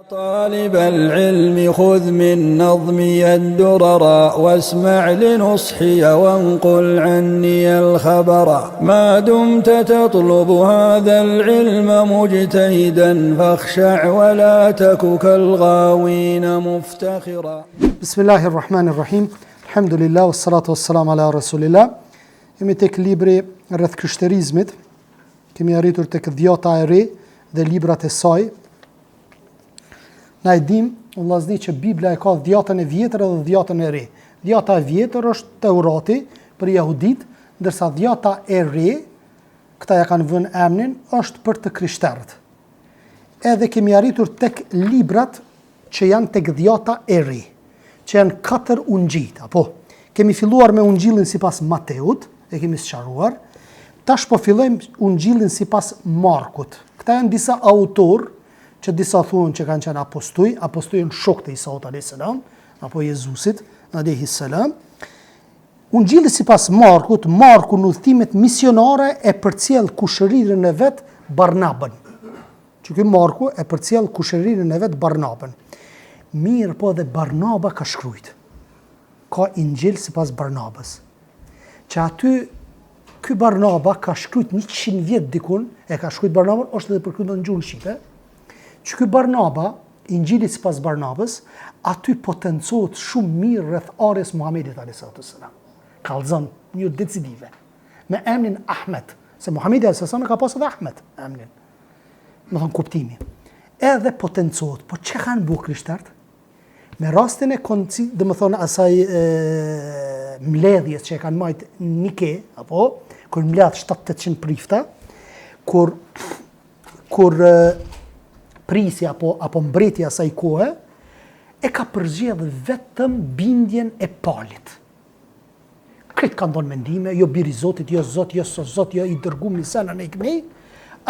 طالب العلم خذ من نظمي الدرر واسمع لنصحي وانقل عني الخبر ما دمت تطلب هذا العلم مجتهدا فاخشع ولا تك كالغاوين مفتخرا. بسم الله الرحمن الرحيم. الحمد لله والصلاة والسلام على رسول الله. Jemi tek libri rreth krishterizmit. Kemi arritur tek dhjata e re dhe librat e saj. Na e dim, vëllazëri, që Bibla e ka dhjatën e vjetër dhe dhjatën e re. Dhjata e vjetër është Teurati për jehudit, ndërsa dhjata e re, këta ja kanë vënë emrin, është për të krishterët. Edhe kemi arritur tek librat që janë tek dhjata e re, që janë 4 ungjit, apo kemi filluar me ungjillin sipas Mateut, e kemi sqaruar. Tash po fillojmë ungjillin sipas Markut. Këta janë disa autor që disa thuan që kanë qenë apostuj në shokët e Isaut a.s. apo Jezusit a.s. Ungjilli sipas Markut, Marku në udhëtimet misionare e përcjell kushërirën e vet Barnabën. Që ky Marku e përcjell kushërirën e vet Barnabën. Mirë po dhe Barnaba ka shkruajt. Ka ingjil sipas Barnabës. Që aty ky Barnaba ka shkruajt 100 vjet dikun, e ka shkruajt Barnabën, është edhe për këtë në gjuhën shqipe. Që ky Barnaba, ingjili sipas Barnabës, aty potencohet shumë mirë rreth arjes Muhamedit a.s. Kallëzon një decisive. Me emrin Ahmet, se Muhamedi a.s. ka pasur edhe Ahmet emrin. Më thon kuptimi. Edhe potencohet, po çka kanë bu krishterët? Me rastin e dhe më thonë asaj mbledhjes që e kanë marrë Nike, apo kur mbledh 700-800 prifta, kur prisja apo mbretja asaj kohe, e ka përzgjedhur vetëm bindjen e palit. Këtë kanë dhënë mendime, jo biri i Zotit, jo Zot, jo Zot, jo i dërguar në senën e këmej.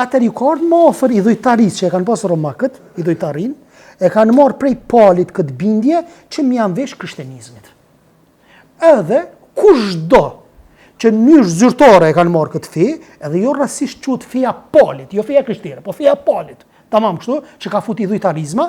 Atëri u kanë më ofër i dhujtarisë që e kanë pasur romakët, i dhujtarin, e kanë marrë prej palit këtë bindje që më janë vesh krishtenizmit. Edhe kushdo që në mënyrë zyrtare e kanë marrë këtë fe, edhe jo rastësisht quhet feja palit, jo feja krishtere, po feja palit. Tamam kështu, që ka futi dhujtarizma,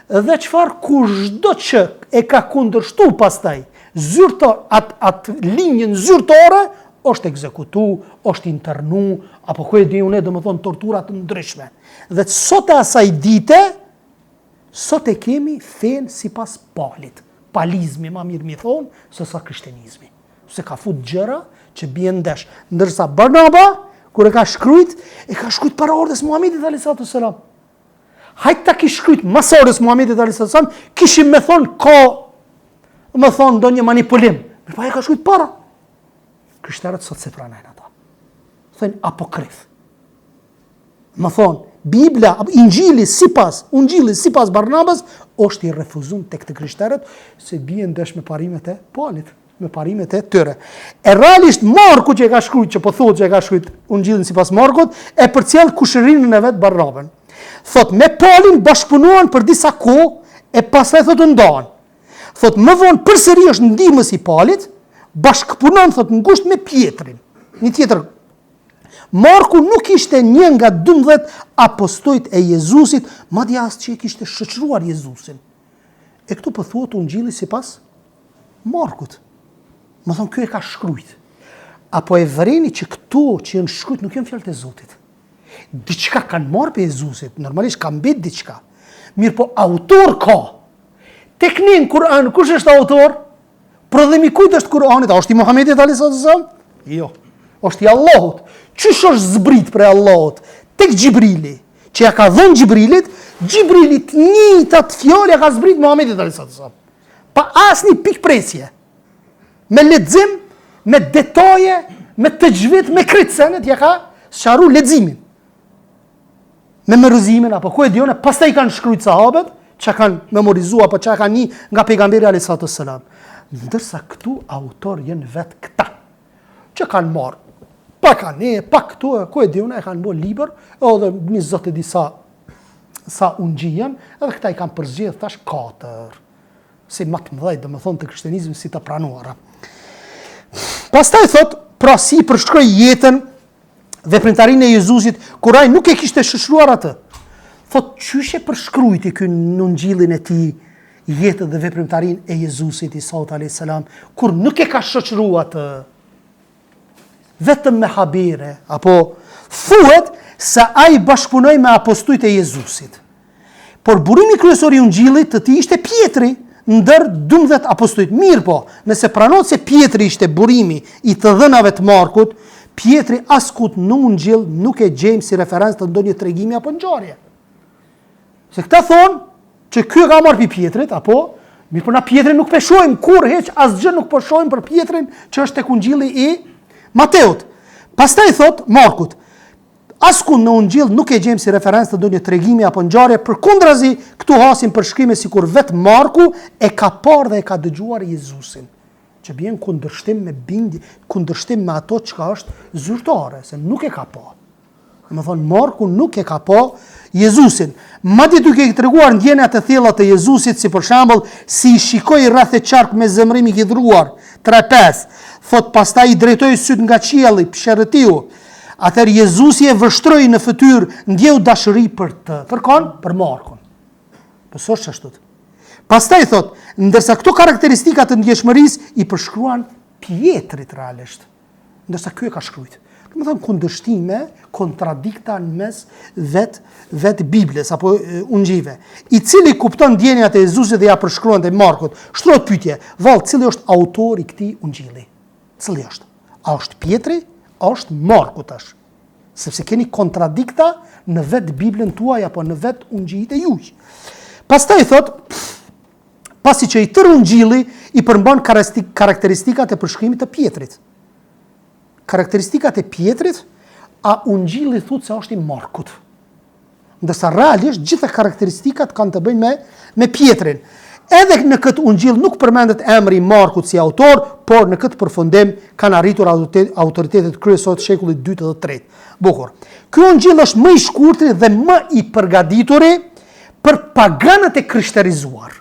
dhe çfarë kushdo që e ka kundërshtu pastaj atë linjën zyrtare, është ekzekutu, është internu, apo ku e di unë, domethënë tortura të ndryshme. Dhe sot e asaj dite, sot e kemi fen sipas palit. Palizmi, ma mirë mi thonë, se sa krishtenizmi. Se ka fut gjëra që bien ndesh. Ndërsa Barnaba, kur e ka shkruajt para ordës Muhamedit a.s. Hajtë ta kish shkruajt mas ordës Muhamedit a.s. kishim me thonë do një manipulim. Mirë pa e ka shkruajt para. Krishterët sot se pranajnë ata. Thënë apokrif. Më thonë, Biblia, Ingjili sipas Barnabas, është i refuzum tek të krishterët, se bie ndesh me parimet e palit, me parimet e tyre. E realisht Marku që e ka shkruajt, që po thotë që e ka shkruajt Ungjillin sipas Markut, e përcjell kushërinën e vet Barnabën. Thot me Paulin bashkëpunuan për disa kohë e pastaj thot ndahen. Thot më vonë përsëri është ndihmës i Paulit, bashkëpunon thot ngushtë me Pietrin. Një tjetër. Marku nuk ishte një nga 12 apostujt e Jezusit, madje as që e kishte shoqëruar Jezusin. E këtu po thuhet Ungjilli sipas Markut. Më thon ky e ka shkruajt. Apo e vreni që këtu që janë shkruajt nuk janë fjalët e Zotit. Diçka kanë marrë për Jezusit, normalisht ka mbet diçka. Mirë po autor ka. Tek në Kur'an, kush është autor? Prodhimi kujt është Kur'anit? A është i Muhamedit a.s.? Jo. Është i Allahut. Çish është zbrit për Allahut? Tek Xhibrili, që ja ka dhënë Xhibrilit njëjtat fjalë ka zbrit Muhamedit a.s. Pa asnjë pikë presje. Me lexim, me detaje, me tajvid, me kritsenet ja ka sqaruar leximin. Me meruzimin, apo ku e dione, pastaj kanë shkruajt sahabët, që kanë memorizuar, apo që kanë një nga pejgamberi a.s. Ndërsa këtu autor jenë vetë këta, që kanë marrë, pa kanë pa këtu, ku e dione, e kanë bërë libër, edhe 20 e disa sa ungjijen, edhe këta i kanë përzgjedhur tash 4, si më të mëdhej, domethënë të krishtenizmit si të pranuara. Pastaj thot, pra si përshkroi jetën veprimtarinë e Jezusit, kur ai nuk e kishte shoqëruar atë. thot qyshe përshkrujti ky në Ungjillin e tij jetën dhe veprimtarin e Jezusit Isaut a.s. kur nuk e ka shoqëruar atë vetëm me habere, apo thuhet se ai bashkëpunoi me apostujt e Jezusit. Por burimi kryesor i Ungjillit të tij ishte Pietri ndër 12 apostujt. Mirë po, nëse pranohet se Pietri ishte burimi i të dhënave të Markut, Pietri askut në Ungjill nuk e gjejmë si referencë të ndonjë tregimi apo ngjarje. Se këta thonë që ky ka marrë pi Pietrit, apo mirë po na Pietrin nuk peshojmë kur heq asgjë nuk po shohim për Pietrin që është tek Ungjilli i Mateut. Pastaj thot Markut, askund në Ungjill nuk e gjejmë si referencë të ndonjë tregimi apo ngjarje, përkundrazi këtu hasim përshkrime sikur vetë Marku e ka parë dhe e ka dëgjuar Jezusin, që bjen kundërshtim me bindje, kundërshtim me ato çka është zyrtare, se nuk e ka pa. Më thonë, Marku nuk e ka pa Jezusin. Madje duke i treguar ndjenjat e thella të Jezusit, si për shembull, si i shikoi rreth e qark me zemrim i hidhruar, 3-5, thot pastaj i drejtoi syt nga qielli, psherrëtiu. Atëherë Jezusi e vështroi në fytyrë, ndjeu dashuri për të. Për kon? Për Markun. Po s'është ashtu. Pastaj thot, ndërsa këto karakteristika të ndjeshmërisë i përshkruan Pietrit realisht, ndërsa ky e ka shkruajt. Do të thonë kundërshtime, kontradikta në mes vet Biblës apo Ungjillive, i cili kupton ndjenjat e Jezusit dhe ja përshkruan te Markut. Shtrohet pyetje, vallë, cili është autori i këtij Ungjilli? Cili është? A është Pietri? A është Marku tash? Sepse keni kontradikta në vet Biblën tuaj apo në vet Ungjillit e juaj. Pastaj thot, pasi që i tërë Ungjilli i përmban karakteristikat e përshkrimit të Pietrit. Karakteristikat e Pietrit, a Ungjilli thut se është i Markut. Ndërsa realisht gjitha karakteristikat kanë të bëjnë me Pietrin. Edhe në këtë Ungjill nuk përmendet emri i Markut si autor, por në këtë përfundim kanë arritur autoritetet kryesor të shekullit 2 dhe 3. Bukur. Ky Ungjill është më i shkurtër dhe më i përgatituri për paganët e krishterizuar.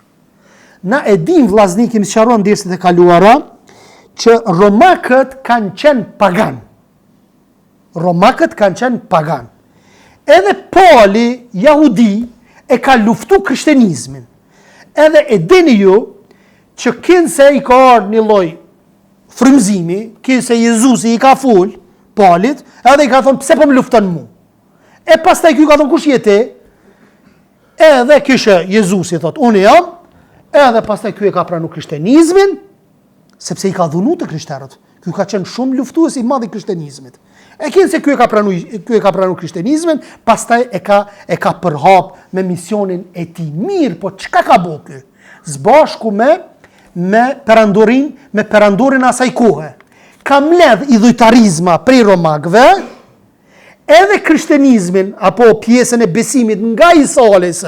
Na e dim vllazni, kemi sqaruar ndërset e kaluara, që romakët kanë qenë pagan. Romakët kanë qenë pagan. Edhe Poli, jahudi, e ka luftu krishtenizmin. Edhe e dini ju që kinse i ka ardhur një lloj frymëzimi, kinse Jezusi i ka ful Polit, edhe i ka thonë pse po më lufton mu. E pastaj ky ka thonë kush je ti? Edhe kishë Jezusi thot unë jam, edhe pastaj ky e ka pranuar krishtenizmin, sepse i ka dhunu të krishterët. Ky ka qenë shumë luftues i madh i krishtenizmit. E kinse ky e ka pranuar krishtenizmin, pastaj e ka përhap me misionin e tij. Mirë, po çka ka bëu ky? Zbashku me perandorin asaj kohe. Ka mbledh idhujtarizma prej romakëve, edhe krishtenizmin apo pjesën e besimit nga Isa a.s.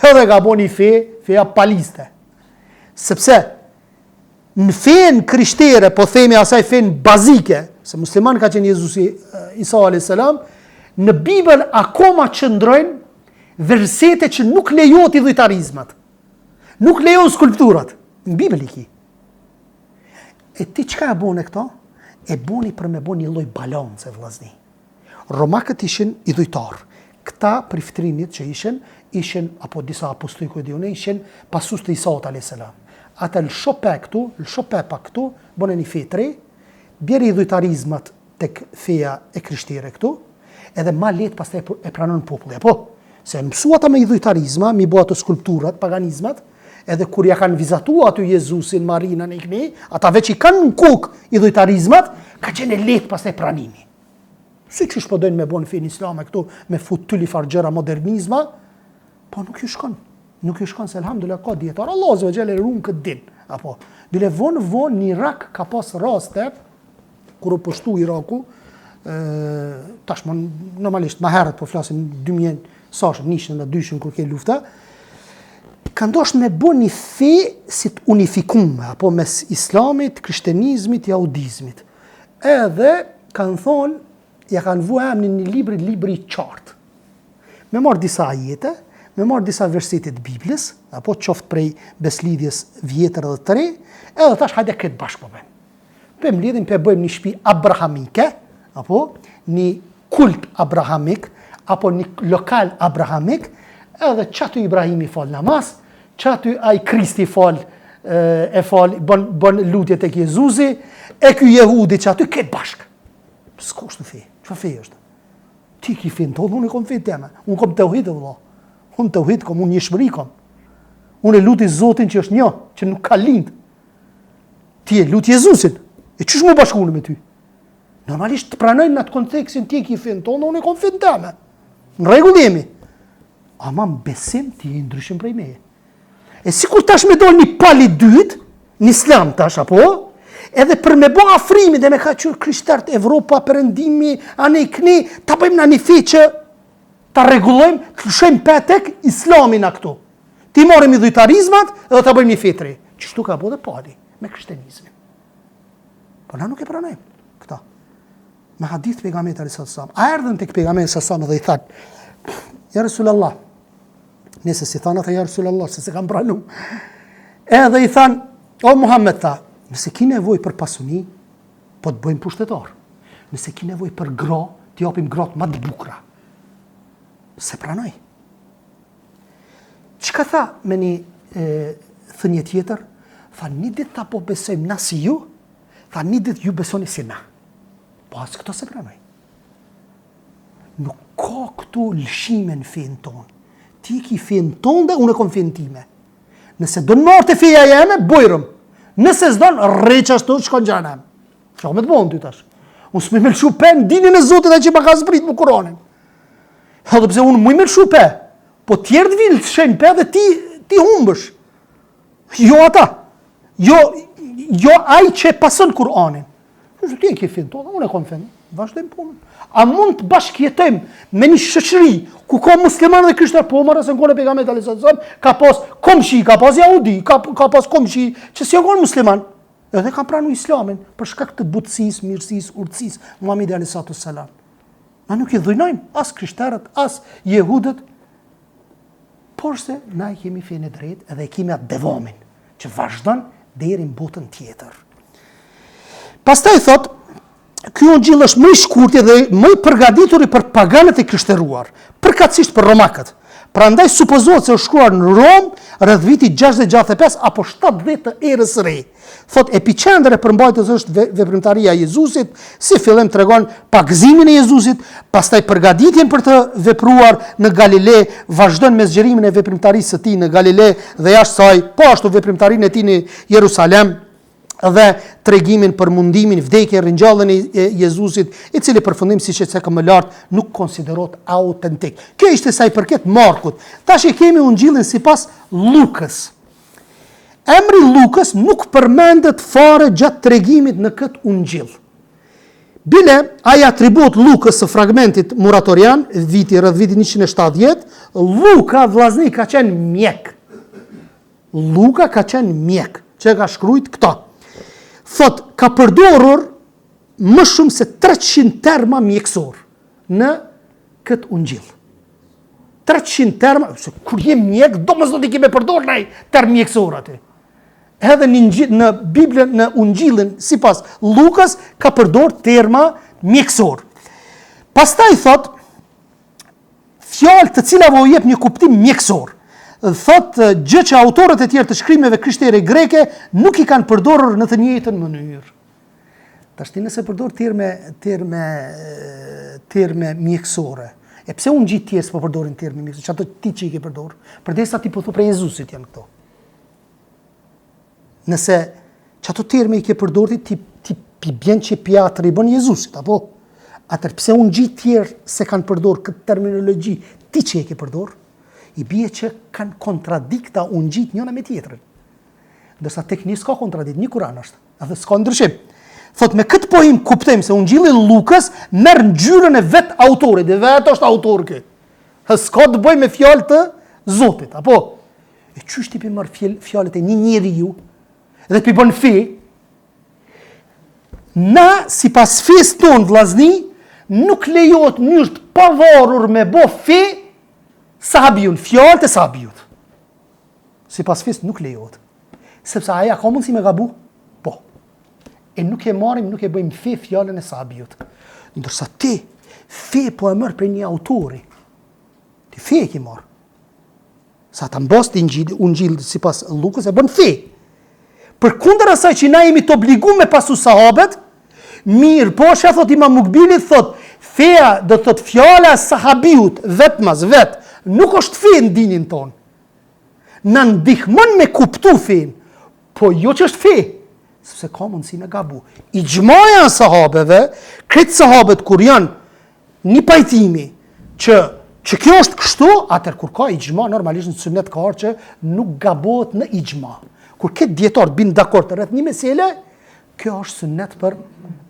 edhe ka bënë feja paliste. Sepse në fen krishtere, po themi asaj fen bazike, se musliman ka qenë Jezusi Isa a.s., në Bibël akoma qëndrojnë versete që nuk lejohet idhujtarizmat. Nuk lejohet skulpturat. Në Bibël i ki. E ti çka e bone këto? E boni për me boni një lloj balance, vllazni. Romakët ishin idhujtar. Këta priftrinit që ishin apo disa apostujë kujdiune, ishin pasus të Isaut a.s. Ata lëshope këtu, bënë një fe 3, bjerë idhujtarizmat tek feja e krishtere këtu, edhe ma letë pas të e pranon populli. Apo, se mësu ata me idhujtarizma, mi bo ato skulpturat, paganizmat, edhe kur ja kanë vizatua aty Jezusin, Marinën e këni, ata veç i kanë në kokë idhujtarizmat, ka qenë letë pas të e pranimi. Si që shpodojnë me bo në fejnë islame këtu, me fut tulli fargjera modernizma, po nuk ju shkon. Nuk ju shkon se alhamdulillah ka dietar. Allah azza wa jalla ruan këtë din. Apo bile von në Irak ka pas raste kur u pushtu Iraku, tashmë normalisht më herët po flasim 2000 sashëm, 102 kur ke lufta, ka ndosh me bën një fe si të unifikume apo mes islamit, krishtenizmit, jahudizmit. Edhe kanë thonë, ja kanë vu emrin një libri i qartë. Me marr disa ajete, me marrë disa versetit Biblës, apo qoftë prej beslidhjes vjetër dhe të re, edhe tash hajde këtë bashkë po bëjmë. Për mbledhim, për bëjmë një shtëpi abrahamike, apo një kult abrahamik, apo një lokal abrahamik, edhe që aty Ibrahimi fal namaz, që aty ai Kristi fal, bën lutje tek Jezusi, e ky jehudi që aty ketë bashkë. S'ka është fe. Çfarë fe është? Ti ki fin tonë, unë kom fe tema. Unë kom tauhid vëlla. Unë tauhid kom, unë njëshmëri kom. Unë e luti Zotin që është një, që nuk ka lind. Ti e luti Jezusin. E çish më bashkunë me ty? Normalisht të pranojnë në atë kontekstin ti ki fin tonë, unë kom fin tema. Në rregull jemi. Ama në besim ti e ndryshim prej meje. E sikur tash me dol një pali dytë, në islam tash apo, edhe për me bo afrimi dhe me ka qërë krishtarët Evropa, Perëndimi, anë i këni, ta bëjmë në një fi që ta regulojmë, të lëshojmë petek islamin a këtu. Ti morim i dhujtarizmat edhe ta bëjmë një fitri. Qështu ka bo dhe pali me krishtenizmin. Po na nuk e pranojmë këta. Me hadith pejgamberit alayhis salam. A erdhën tek pejgamberi sallallahu alaihi wasallam dhe i thanë: "Ja Resulallah." Nëse si thanë ata ja Resulallah, se kam pranu. Edhe i thanë: "O Muhammed, tha, nëse ki nevoj për pasuni, po të bëjmë pushtetar. Nëse ki nevoj për gra, të japim gratë më të bukura." Se pranoj. Çka tha me një thënie tjetër? Tha, një ditë ta po besojmë na si ju, tha një ditë ju besoni si na. Po as këto se pranoj. Nuk ka këtu lëshime në fenë tonë. Ti ki fenë tonë dhe unë e kom fenë time. Nëse do në martë e feja jeme, bojrëm. Nëse s'donë, rreq ashtu, shkon gjanem. Qa me të bonë ty tash. Unë s'mi me lëshu pe në dinin e Zotit e që pa ka zbrit më Kuranin. Edhe pse unë mu me lëshu pe, po tjerë të vilë të shenjë pe dhe ti humbësh. Jo ata. Jo aj që pasën Kuranin. Ti e ki finë tonë, unë e kom finë. Vazhdojmë punën. A mund të bashkëjetojmë me një shoqëri ku ka muslimanë dhe krishterë, po marrë se në pejgamberi alayhis salam ka pas komshi, ka pas jahudi, ka pas komshi që si janë musliman. Edhe kanë pranuar islamin për shkak të butësisë, mirësisë, urtësisë Muhamedi alayhis salam. Na nuk i dhujnojmë as krishterët, as jehudët, por se na i kemi fenë drejt edhe e kemi atë devamin që vazhdon deri në botën tjetër. Pastaj thotë, ky ungjil është më i shkurtër dhe më i përgatitur për paganët e krishteruar, përkatësisht për romakët. Prandaj supozohet se është shkruar në Rom rreth vitit 665 apo 70 të erës së re. Thot epicentri e përmbajtjes është veprimtaria e Jezusit, si fillim tregon pagëzimin e Jezusit, pastaj përgatitjen për të vepruar në Galile, vazhdon me zgjerimin e veprimtarisë së tij në Galile dhe jashtë saj, po ashtu veprimtarinë e tij në Jerusalem dhe tregimin për mundimin, vdekjen, ringjalljen e Jezusit, i cili përfundim siç e thekëm më lart nuk konsiderohet autentik. Kjo ishte sa i përket Markut. Tash e kemi ungjillin sipas Lukës. Emri Lukës nuk përmendet fare gjatë tregimit në këtë ungjill. Bile ai atribut Lukës së fragmentit muratorian, rreth vitit 170, Luka vllazni ka qenë mjek. Luka ka qenë mjek, që ka shkruajt këta. Thot, ka përdorur më shumë se 300 terma mjekësor në këtë ungjill. 300 terma, se kur jem mjek, do mos do t'i keme përdorur nëj term mjekësor aty. Edhe në Biblën, në ungjillin, sipas Lukës, ka përdorur terma mjekësor. Pastaj thot, fjalë të cilave u jep një kuptim mjekësor. Thot gjë që autorët e tjerë të shkrimeve krishtere greke nuk i kanë përdorur në të njëjtën mënyrë. Tash ti nëse përdor terme mjekësore, e pse unë gjithë tjerë s'po përdorin terme mjekësore, që ato ti që i ke përdorur, përdesa ti po thu prej Jezusit janë këto. Nëse që ato terme i ke përdorur ti bjen që pi atribon Jezusit, apo? Atër pse unë gjithë tjerë se kanë përdorur këtë terminologji, ti që i ke përdorur, i bie që kanë kontradikta ungjit njëna me tjetrën. Ndërsa tek një s'ka kontradikt, një Kur'an është, edhe s'ka ndryshim. Thot me këtë pohim kuptojmë se ungjilli Lukës merr ngjyrën e vet autorit, dhe vetë është autor kë. S'ka të bëjë me fjalë të Zotit, apo? E çysh ti pi marr fjalët e një njeriu dhe pi bën fe? Na sipas fesë tonë vllazni, nuk lejohet mënyrë të pavarur me bë fe sahabijun, fjalët e sahabijut. Sipas fesë nuk lejohet. Sepse aja ka mundësi me gabu? Po. E nuk e marrim, nuk e bëjmë fe fjalën e sahabijut. Ndërsa ti, fe po e mërë për një autori. Ti fe e ki marë. Sa ta mbas të ungjil si pas Lukës e bën fe. Për kundër asaj që na jemi të obligu me pasu sahabet, mirë, po që thot Imam Mukbili, thot, feja dhe thot fjala sahabiut, vetmas, nuk është fe në dinin tonë. Në ndihmon me kuptu fejnë, po jo që është fe, sepse ka mundësi me gabu. I gjmaja në sahabeve, këtë sahabet kur janë një pajtimi që kjo është kështu, atër kur ka i gjma, normalisht në sunet ka arë që nuk gabohet në i gjma. Kur këtë djetarët binë dakord të rreth një mesele, kjo është sunet për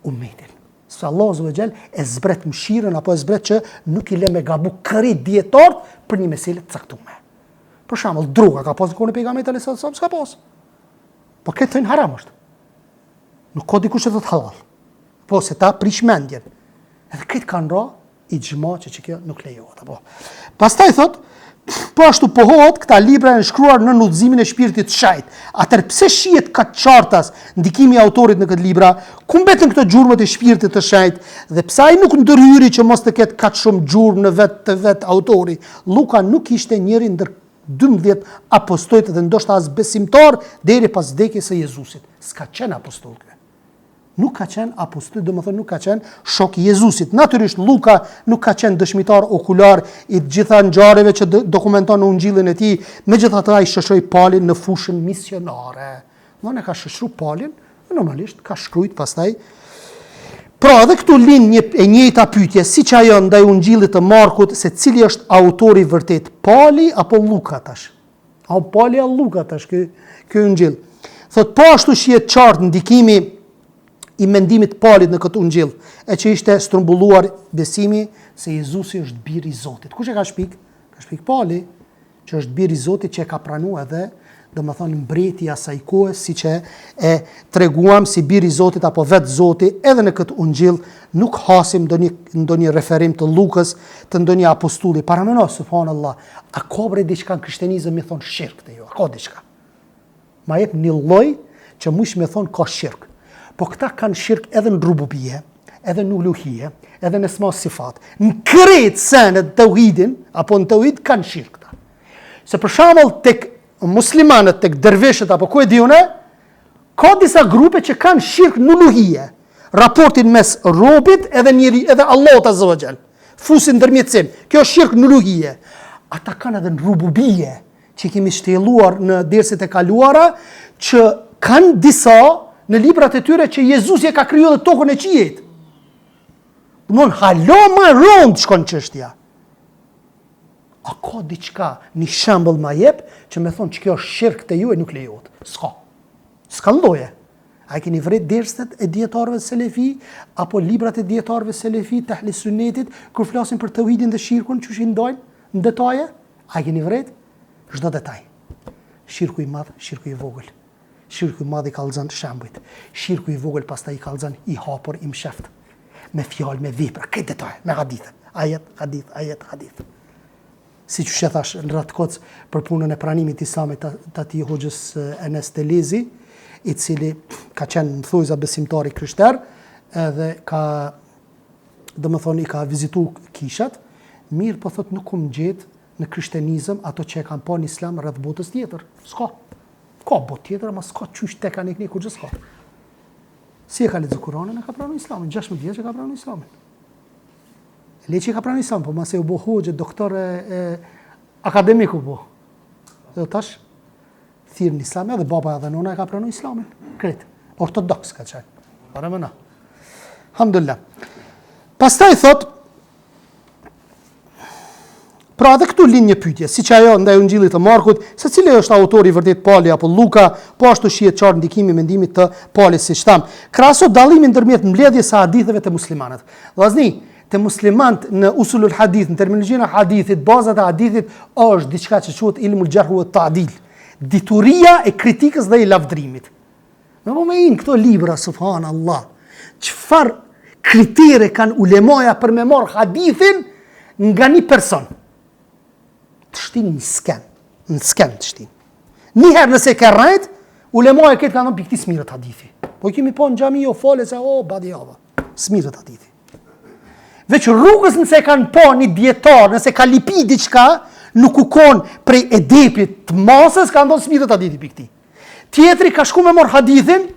umetin. Se Allah Azza e zbret mëshirën apo e zbret që nuk i le me gabu kërit djetarët për një mesele të caktume. Për shembull, droga ka pas në kohën e pejgamberit alayhis salam, s'ka pas. Po këtë thënë haram është. Nuk ka dikush që thot halal. Po se ta prish mendjen. Edhe këtë kanë ra i gjma që kjo nuk lejohet. Apo. Pastaj thot, po ashtu pohohet këta libra e shkruar në udhëzimin e shpirtit të shajt. Atër pse shihet ka qartas ndikimi i autorit në këtë libra, ku mbetën këto gjurmët e shpirtit të shajt, dhe pse ai nuk ndërhyri që mos të ketë kaq shumë gjurmë në vet autori. Luka nuk ishte njëri ndër 12 apostujt dhe ndoshta as besimtar deri pas vdekjes së Jezusit. S'ka qenë apostol kjo. Nuk ka qenë apostol, domethënë nuk ka qenë shok i Jezusit. Natyrisht Luka nuk ka qenë dëshmitar okular i të gjitha ngjarjeve që dokumenton në ungjillin e tij, megjithatë ai shoqëroi Paulin në fushën misionare. Nuk e ka shoqëruar Paulin, normalisht ka shkruajt pastaj. Pra edhe këtu lind e njëjta pyetje, siç ajo ndaj ungjillit të Markut, se cili është autori vërtet, Pauli apo Luka tash? Apo Pauli apo Luka tash ky ungjill? Thot po ashtu shihet qartë ndikimi i mendimit Paulit në këtë ungjill, e që ishte strumbulluar besimi se Jezusi është biri i Zotit. Kush e ka shpik? Ka shpik Pauli, që është biri i Zotit, që e ka pranuar edhe domethënë mbreti i asaj kohe, siç e treguam si biri i Zotit apo vetë Zoti, edhe në këtë ungjill nuk hasim ndonjë referim të Lukës, të ndonjë apostulli. Paramendo subhanallahu, a ka bre diçka në krishterizëm më thon shirk te jo, a ka diçka? Ma jep një lloj që mush më thon ka shirk. Po këta kanë shirk edhe në rububie, edhe në uluhie, edhe në esma sifat. Në krejt senet tauhidin, apo në tauhid kanë shirk këta. Se për shembull tek muslimanët, tek derveshët apo ku e diune, ka disa grupe që kanë shirk në uluhie. Raportin mes robit edhe Allahut Azza wa Jall. Fusin ndërmjetësim. Kjo është shirk në uluhie. Ata kanë edhe në rububie, që kemi shtjelluar në derset e kaluara, që kanë disa në librat e tyre që Jezusi e ka krijuar dhe tokën e qiejt. Domthon halo më rond shkon çështja. A ka diçka, një shembull ma jep që më thon që kjo është shirk te ju e nuk lejohet. S'ka lloje. A keni vret derset e dietarëve selefi apo librat e dietarëve selefi të ahli sunnetit kur flasin për tauhidin dhe shirkun, çu i ndajnë në detaje? A keni vret çdo detaj? Shirku i madh, shirku i vogël. Shirku i madh i kallzon shembujt. Shirku i vogël pastaj i kallzon i hapur i mshaft. Me fjalë, me vepra, këtë detaj, me hadithe. Ayat, hadith. Si që thash në ratë kocë për punën e pranimit islamit të ati hoxhës Enes Telezi, i cili ka qenë në thujza besimtari krishter, edhe i ka vizitu kishat, mirë po thot nuk kum gjetë në krishtenizëm ato që e kanë pa në islam rreth botës tjetër. S'ka. Ka botë tjetër, ama s'ka qysh tek anë një kur gjë s'ka. Si e ka lexuar Kur'anin, e ka pranuar islamin, 16 vjeç e ka pranuar islamin. Leqi ka pranuar islam, po mase u bo hoxhë, doktor akademik u bo. Dhe tash thirr në islam, edhe baba edhe nona e ka pranuar islamin. Kret. Ortodoks ka qenë. Para mëna. Alhamdulillah. Pastaj thot, pra edhe këtu lind një pyetje, siç ajo ndaj ungjillit të Markut, se cili është autori i vërtet, Pauli apo Luka, po ashtu shihet qartë ndikimi i mendimit të Paulit siç tham. Krahaso dallimin ndërmjet mbledhjes së haditheve të muslimanët. Vllazni, të muslimanët në usulul hadith, në terminologjinë e hadithit, bazat e hadithit është diçka që quhet ilmul jarh wa ta'dil. Dituria e kritikës dhe i lavdrimit. Në momentin këto libra, subhanallah, çfarë kritere kanë ulemoja për me marr hadithin nga një person? Të shtin një sken të shtin. Njëherë nëse ke rrejt, ulemoja këtë kanë në pikti smirët hadithi. Po kemi po në gjami jo fale se, badi java, smirët hadithi. Veç rrugës nëse kanë po një dietar, nëse ka lipi diçka, nuk u konë prej edepit të masës, ka ndonë smirët hadithit për këti. Tjetri ka shku me mor hadithin,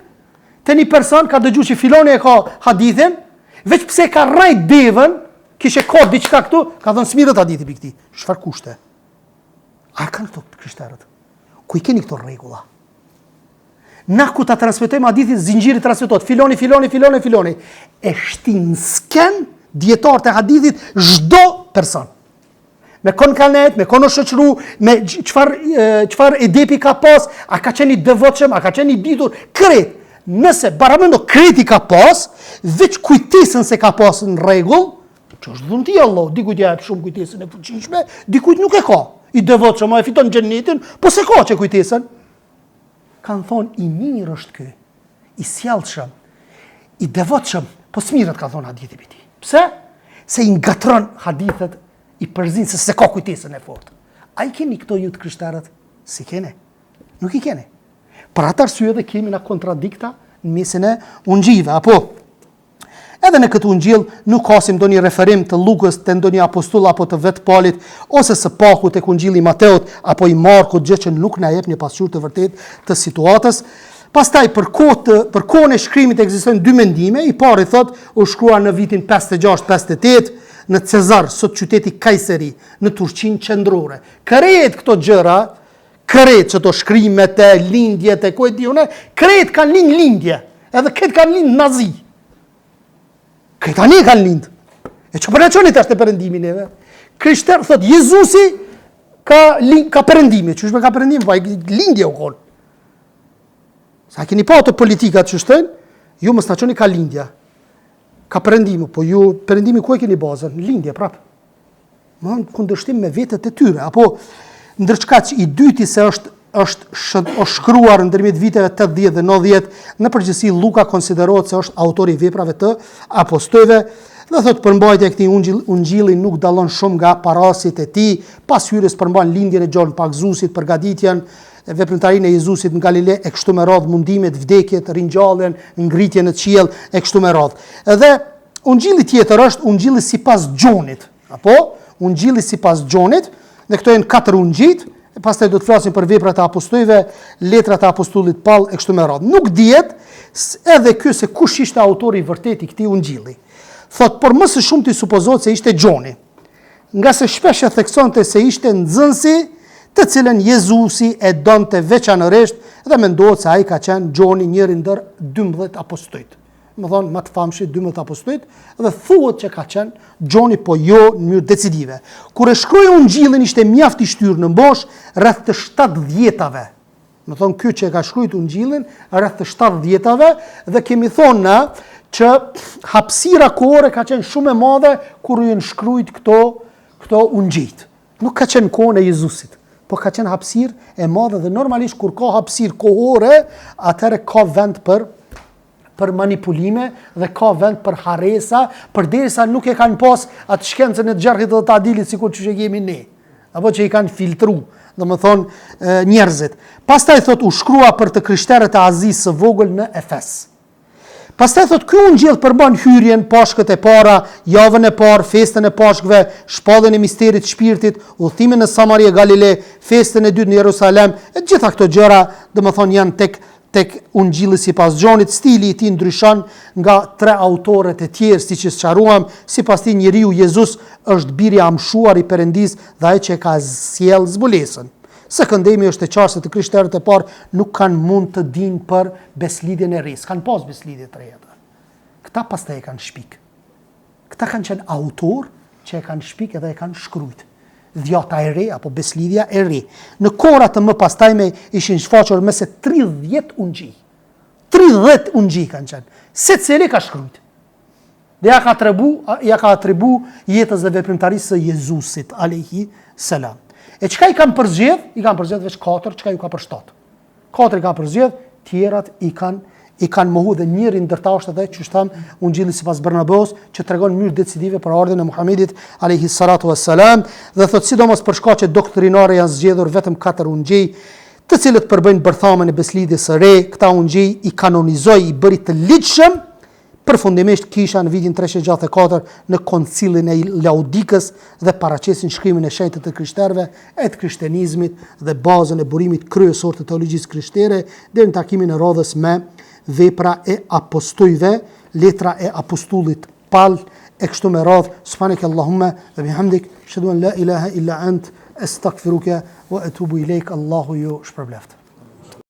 të një person ka dëgju që filoni e ka hadithin, veç pse ka rrejt devën, kishe ka diçka këtu, ka ndonë smirët hadithit për këti. Shfar kushte? A kanë këto krishterët? Ku i keni këto regula? Na ku ta transmetojmë hadithin, zinxhiri transmetohet, filoni, e shtin sken dietar të hadithit çdo person. Me kon kanet, me kon o shoqëru, me çfarë edepi ka pas, a ka qenë i devotshëm, a ka qenë i ditur, kret. Nëse baramendo kreti ka pas, veç kujtesën se ka pas në rregull, që është dhunti Allah, dikujt ja jep shumë kujtesën e fuqishme, dikujt nuk e ka. I devotshëm, e fiton xhenetin, po se ka që kujtesën. Kanë thonë i mirë është ky, i sjellshëm, i devotshëm, po smirët ka thonë hadithi për ti. Pse? Se i ngatron hadithet, i përzin se ka kujtesën e fortë. A i keni këto ju të krishterët? Si kene? Nuk i kene. Për atë arsye dhe kemi në kontradikta në mesin e ungjive, apo? Edhe në këtë ungjill nuk kasim do një referim të Lukës, të ndo një apostull apo të vetë Palit, ose së Paku të kungjilli Mateut, apo i Markut, gjë që nuk na jep një pasqyrë të vërtet të situatës. Pastaj për kohën e shkrimit ekzistojnë dy mendime, i pari thot u shkruar në vitin 56-58 në Cezar, sot qyteti Kajseri, në Turqinë qendrore. Kret këto gjëra, kret që to shkrimet e lindjet e ku e diune, kret kanë lind lindje, edhe këtë kanë lind nazi. Këtë tani kanë lind. E që përreqoni të ashtë të përëndimi neve? Krishter, thot, Jezusi ka përëndimi. Qëshme ka përëndimi? Pa lindje u konë. Sa keni pa të politikat që shtënë, ju më snaqoni ka lindja. Ka përëndimi, po ju përëndimi ku e keni bazën? Lindje, prapë. Më në kundërshtim me vetët e tyre. Apo, ndërçka që i dyti se është shkruar ndërmjet viteve 80 dhe 90, në përgjithësi Luka konsiderohet se është autori i veprave të apostujve, dhe thot përmbajtja e këtij ungjilli nuk dallon shumë nga parasit e tij, pas hyrjes përmban lindjen e Gjon Pagzusit, përgatitjen, veprimtarinë e Jezusit në Galile e kështu me radhë, mundimet, vdekjet, ringjalljen, ngritjen në qiell e kështu me radhë. Edhe ungjilli tjetër është ungjilli sipas Gjonit, apo ungjilli sipas Gjonit, dhe këto janë 4 ungjit. Pastaj do të flasim për veprat e apostujve, letrat e apostullit Paul e kështu me radhë. Nuk dihet edhe ky se kush ishte autori i vërtet i këtij ungjilli. Thot, por më së shumti supozohet se ishte Gjoni, nga se shpesh e theksonte se ishte nxënësi të cilën Jezusi e donte veçanërisht dhe mendohet se ai ka qenë Gjoni, njëri ndër 12 apostujt. Më thonë, më të famshit 12 apostujt, dhe thuhet që ka qenë Gjoni, po jo në mënyrë decisive. Kur e shkroi ungjillin ishte mjaft i shtyrë në mbosh rreth të 70-tave. Më thonë, ky që e ka shkruajtur ungjillin rreth të 70-tave, dhe kemi thonë na që hapësira kohore ka qenë shumë e madhe kur u shkruajt këto ungjillit. Nuk ka qenë kohën e Jezusit, po ka qenë hapësirë e madhe, dhe normalisht kur ka hapësirë kohore, atëherë ka vend për manipulime dhe ka vend për haresa, përderisa nuk e kanë pas atë shkencën e Xherrit dhe të Adilit sikur që jemi ne, apo që i kanë filtru, domethënë njerëzit. Pastaj thot u shkrua për të krishterët e Azisë së vogël në Efes. Pastaj thot ky ungjill përmban hyrjen, pashkët e para, javën e parë, festën e pashkëve, shpalljen e misterit të shpirtit, udhëtimin në Samari e Galile, festën e dytë në Jerusalem, e gjitha këto gjëra domethënë janë tek ungjilli sipas Gjonit. Stili i tij ndryshon nga 3 autorët e tjerë, siç e sqaruam. Sipas tij njeriu Jezus është biri i amshuar i Perëndis dhe ai që ka sjell zbulesën. Sekondemi është e qartë se të krishterët e parë nuk kanë mund të dinë për beslidhjen e re. Kanë pas beslidhje të reja. Këta pastaj e kanë shpik. Këta kanë qenë autor që e kanë shpik edhe e kanë shkruajt. Dhjata e re apo beslidhja e re. Në kohra të më pastajme ishin shfaqur më se 30 ungjij. 30 ungjij kanë qenë. Secili ka shkruajt. Dhe ja ka atribu jetës dhe veprimtarisë së Jezusit alayhi salam. E çka i kanë përzgjedh? I kanë përzgjedh veç 4, çka ju ka për 7. 4 i kanë përzgjedh, tjerat i kanë mohu, dhe njëri ndërta është edhe që shtam ungjilli sipas Barnabos, që tregon në mënyrë decisive për ardhmën e Muhamedit alayhi salatu wassalam, dhe thot sidomos për shkaqe doktrinare janë zgjedhur vetëm 4 ungjij, të cilët përbëjnë bërthamën e beslidhjes së re. Këta ungjij i kanonizoi, i bëri të ligjshëm Përfundimisht kisha në vitin 364 në koncilin e Laudikës dhe paraqesin shkrimin e shenjtë të krishterëve e të krishtenizmit dhe bazën e burimit kryesor të teologjisë krishtere deri në takimin e radhës me vepra e apostujve, letra e apostullit Paul e kështu me radhë. Subhanakallahumma wa bihamdik, ashhadu an la ilaha illa ant, astaghfiruka wa atubu ilaik. Allahu ju shpërbleft.